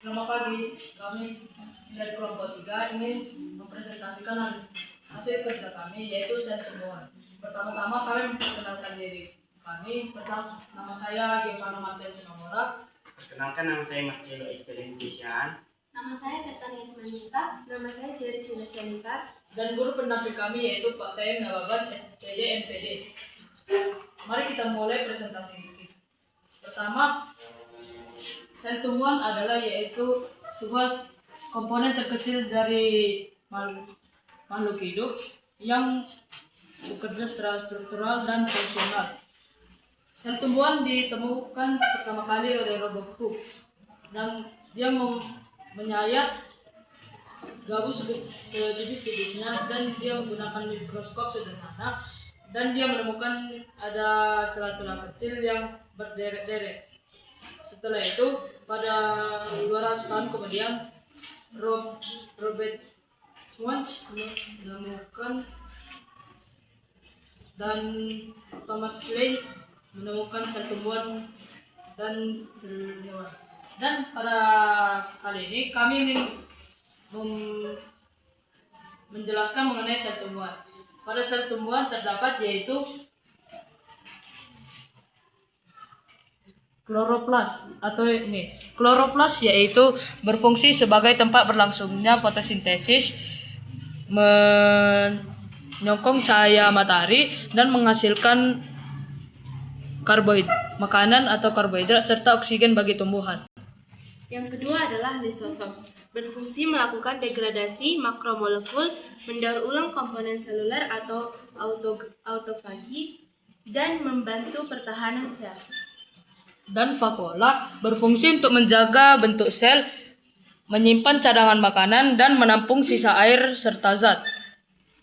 Selamat pagi, kami dari kelompok 3 ingin mempresentasikan hasil kerja kami, yaitu sel tumbuhan. Pertama-tama kami memperkenalkan diri kami. Nama saya Giovanna Martin Sinomora. Perkenalkan, nama saya Marcelo Excellent Christian. Nama saya Septania Ismanita. Nama saya Jerry Sunasyanita. Dan guru pendamping kami yaitu Pak TM Nababan SPD NPD. Mari kita mulai presentasi ini. Pertama, sel tumbuhan adalah yaitu sebuah komponen terkecil dari makhluk hidup yang bekerja secara struktural dan fungsional. Sel tumbuhan ditemukan pertama kali oleh Robert Koch dan dia menyayat gabus setipis-tipisnya dan dia menggunakan mikroskop sederhana dan dia menemukan ada celah-celah kecil yang berderet-deret. Setelah itu, pada 200 tahun kemudian, Robert Schwanz menemukan dan Thomas Lane menemukan sel tumbuhan dan sel hewan. Dan pada kali ini kami ingin menjelaskan mengenai sel tumbuhan. Pada sel tumbuhan terdapat yaitu kloroplas atau ini. Kloroplas yaitu berfungsi sebagai tempat berlangsungnya fotosintesis, menyokong cahaya matahari dan menghasilkan makanan atau karbohidrat serta oksigen bagi tumbuhan. Yang kedua adalah lisosom, berfungsi melakukan degradasi makromolekul, mendaur ulang komponen seluler atau autofagi, dan membantu pertahanan sel. Dan vakuola berfungsi untuk menjaga bentuk sel, menyimpan cadangan makanan, dan menampung sisa air serta zat.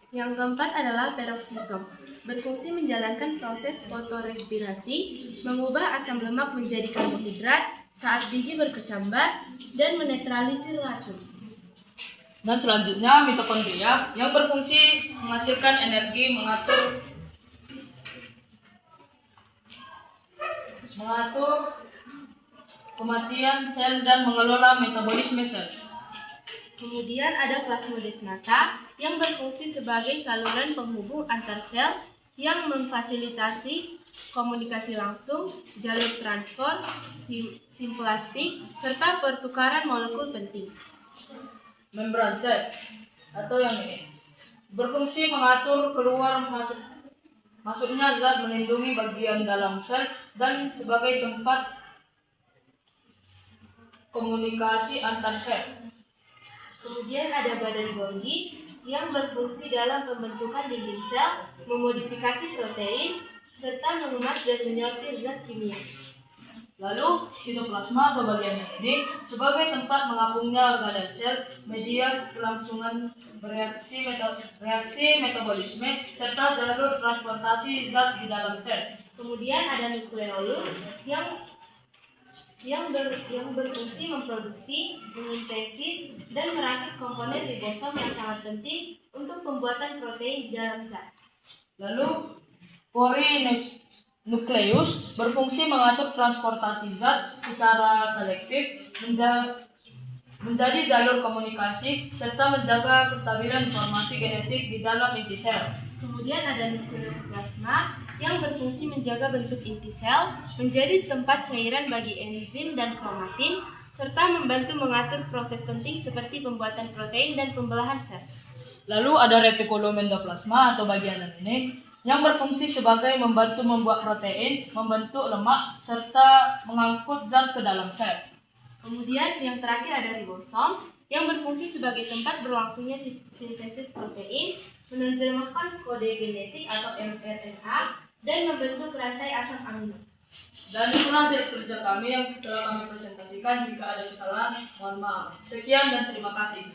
Yang keempat adalah peroksisom, berfungsi menjalankan proses fotorespirasi, mengubah asam lemak menjadi karbohidrat saat biji berkecambar, dan menetralisir racun. Dan selanjutnya mitokondria yang berfungsi menghasilkan energi, mengatur kematian sel dan mengelola metabolisme sel. Kemudian ada plasmodesmata yang berfungsi sebagai saluran penghubung antar sel yang memfasilitasi komunikasi langsung, jalur transport, simplastik, serta pertukaran molekul penting. Membran sel atau yang ini berfungsi mengatur keluar masuknya zat, melindungi bagian dalam sel, dan sebagai tempat komunikasi antar sel. Kemudian ada badan Golgi yang berfungsi dalam pembentukan dinding sel, memodifikasi protein, serta mengemas dan menyortir zat kimia. Lalu sitoplasma atau bagian yang ini sebagai tempat mengapungnya organel sel, media kelangsungan reaksi metabolisme, serta jalur transportasi zat di dalam sel. Kemudian ada nukleolus yang berfungsi memproduksi, mengintesis, dan merakit komponen ribosom yang sangat penting untuk pembuatan protein di dalam sel. Lalu polinukleus berfungsi mengatur transportasi zat secara selektif, menjadi jalur komunikasi, serta menjaga kestabilan informasi genetik di dalam inti sel. Kemudian ada nukleus plasma yang berfungsi menjaga bentuk inti sel, menjadi tempat cairan bagi enzim dan kromatin, serta membantu mengatur proses penting seperti pembuatan protein dan pembelahan sel. Lalu ada retikulum endoplasma atau bagian ini yang berfungsi sebagai membantu membuat protein, membentuk lemak, serta mengangkut zat ke dalam sel. Kemudian yang terakhir ada ribosom yang berfungsi sebagai tempat berlangsungnya sintesis protein, menerjemahkan kode genetik atau mRNA, dan membentuk rantai asam amino. Dan itulah hasil kerja kami yang telah kami presentasikan. Jika ada kesalahan, mohon maaf. Sekian dan terima kasih.